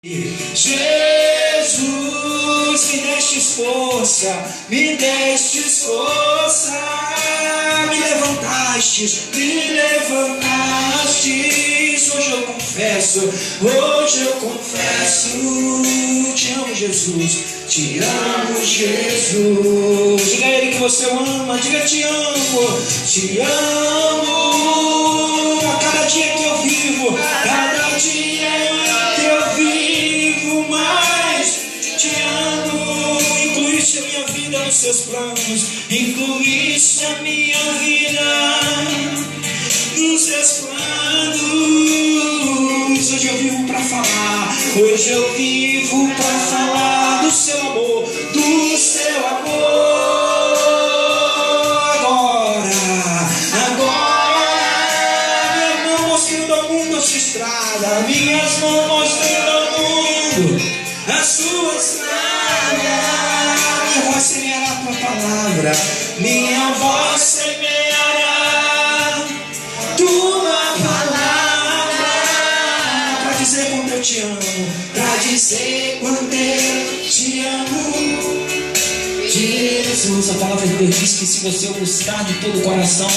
Jesus, me destes força, me levantastes, hoje eu confesso, te amo Jesus, diga a Ele que você o ama, diga te amo, a cada dia que eu vivo, mais te amo, incluíste a minha vida nos seus planos, incluíste a minha vida nos seus planos. Hoje eu vivo para falar, do seu amor, agora, minha mão mostrando ao mundo a sua estrada, minhas mãos mostrando ao mundo a sua estrada, minha voz semeará a tua palavra, minha voz semeará tua palavra, para dizer quanto eu te amo, Jesus. A palavra de Deus diz que se você o buscar de todo o coração,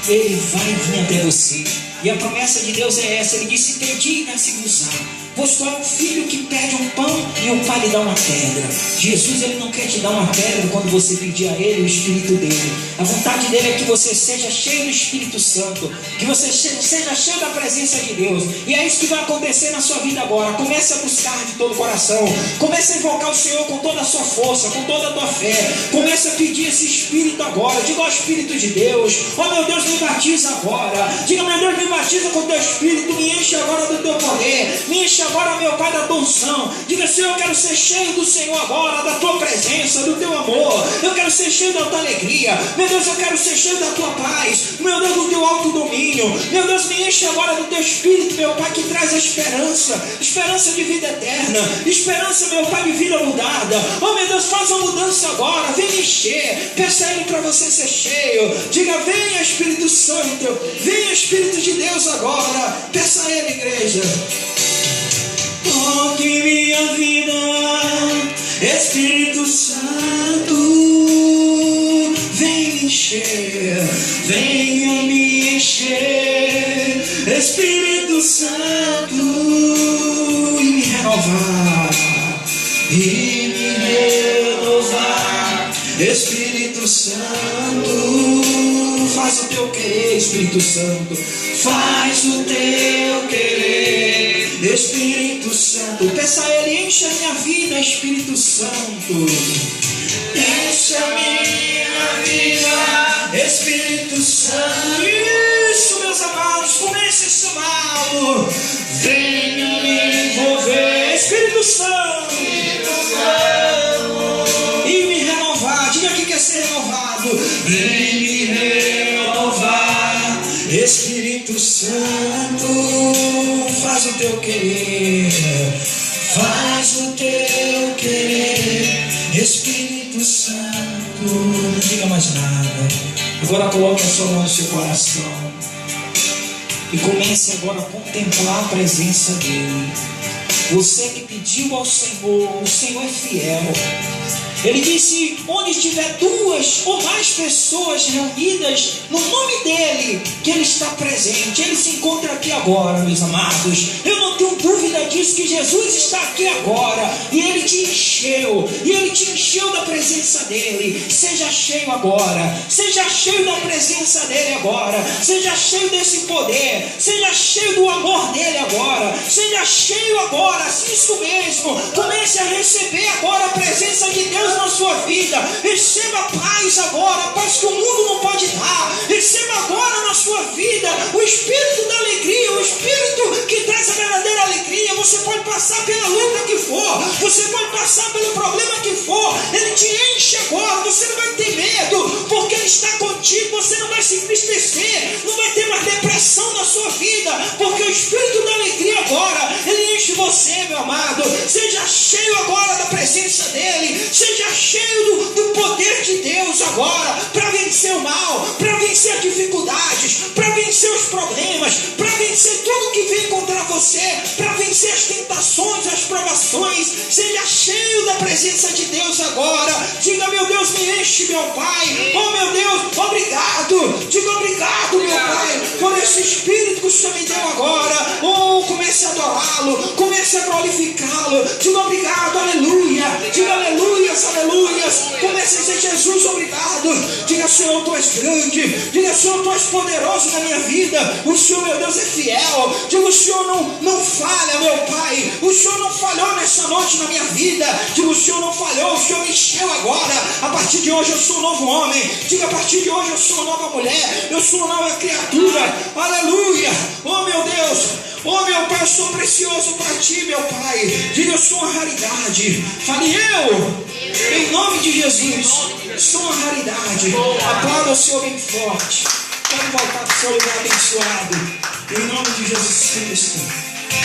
Ele vai vir até você. E a promessa de Deus é essa. Ele disse: pedi e dar-se-vos-á. Pois qual é o filho que pede um pão e o pai lhe dá uma pedra? Jesus, Ele não quer te dar uma pedra quando você pedir a Ele o Espírito dEle. A vontade dEle é que você seja cheio do Espírito Santo, que você seja cheio da presença de Deus. E é isso que vai acontecer na sua vida agora. Comece a buscar de todo o coração. Comece a invocar o Senhor com toda a sua força, com toda a tua fé. Comece a pedir esse Espírito agora. Diga ao Espírito de Deus: ó meu Deus, me batiza agora. Diga: meu Deus, me batiza com o teu Espírito. Me enche agora do teu poder. Me enche agora, meu Pai, da tua unção. Diga: Senhor, eu quero ser cheio do Senhor agora, da tua presença, do teu amor. Eu quero ser cheio da tua alegria. Meu Deus, eu quero ser cheio da tua paz. Meu Deus, do teu alto domínio. Meu Deus, me enche agora do teu Espírito, meu Pai, que traz a esperança de vida eterna, esperança, meu Pai, de vida mudada. Oh meu Deus, faz uma mudança agora. Vem me encher. Peça a Ele para você ser cheio. Diga: venha Espírito Santo, venha Espírito de Deus agora. Peça a Ele, igreja. Toque minha vida, Espírito Santo, vem me encher, venha me encher, Espírito Santo, e me renovar, Espírito Santo, faz o teu querer, Espírito Santo, faz o teu querer, Espírito Santo. Peça a Ele: enche a minha vida, Espírito Santo, enche a minha vida, Espírito Santo. Isso, meus amados, comece a chamá-lo. Venha me envolver, Espírito Santo, e me renovar. Diga que quer ser renovado. Vem me renovar, Espírito Santo, faz o teu querer, Espírito Santo. Não diga mais nada. Agora coloque a sua mão no seu coração e comece agora a contemplar a presença dEle. Você que pediu ao Senhor, o Senhor é fiel. Ele disse: onde estiver duas ou mais pessoas reunidas no nome dEle, que Ele está presente. Ele se encontra aqui agora, meus amados. Eu não tenho dúvida disso, que Jesus está aqui agora. E Ele te encheu. E Ele te encheu da presença dEle. Seja cheio agora. Seja cheio da presença dEle agora. Seja cheio desse poder. Seja cheio do amor dEle agora. Seja cheio agora. Isso mesmo. Comece a receber agora a presença de Deus na sua vida. Receba paz agora, paz que o mundo não pode dar. Receba agora na sua vida o Espírito da alegria, o Espírito que traz a verdadeira alegria. Você pode passar pela luta que for, você pode passar pelo problema que for, Ele te enche agora. Você não vai ter medo, porque Ele está contigo. Você não vai se entristecer, não vai ter mais depressão na sua vida, porque o Espírito da alegria agora, Ele enche você, meu amado. Seja cheio agora da presença dEle. Seja cheio do poder de Deus agora, para vencer o mal, para vencer as dificuldades, para vencer os problemas, para vencer tudo que vem contra você, para vencer as tentações, as provações. Seja cheio da presença de Deus agora. Diga: meu Deus, me enche, meu Pai. Oh, meu Deus, obrigado. Diga: obrigado, meu Pai, por esse Espírito que o Senhor me deu agora. Oh, comece a adorá-lo, comece a glorificá-lo. Diga: obrigado, aleluia. Diga: aleluias, aleluias. Comece a dizer: Jesus, obrigado. Diga: Senhor, tu és grande. Diga: Senhor, tu és poderoso na minha vida. O Senhor, meu Deus, é fiel. Diga: o Senhor não falha, meu Pai. O Senhor não falhou nessa noite na minha vida. Diga: o Senhor não falhou. O Senhor me encheu agora. A partir de hoje eu sou um novo homem. Diga: a partir de hoje eu sou uma nova mulher. Eu sou uma nova criatura. Aleluia. Oh, meu Deus. Oh, meu Pai, eu sou precioso para ti, meu Pai. Diga: eu sou uma raridade. Fale: eu, em nome de Jesus, sou uma raridade. Aplauda o Senhor bem forte. Pode voltar para o seu lugar abençoado. Em nome de Jesus Cristo.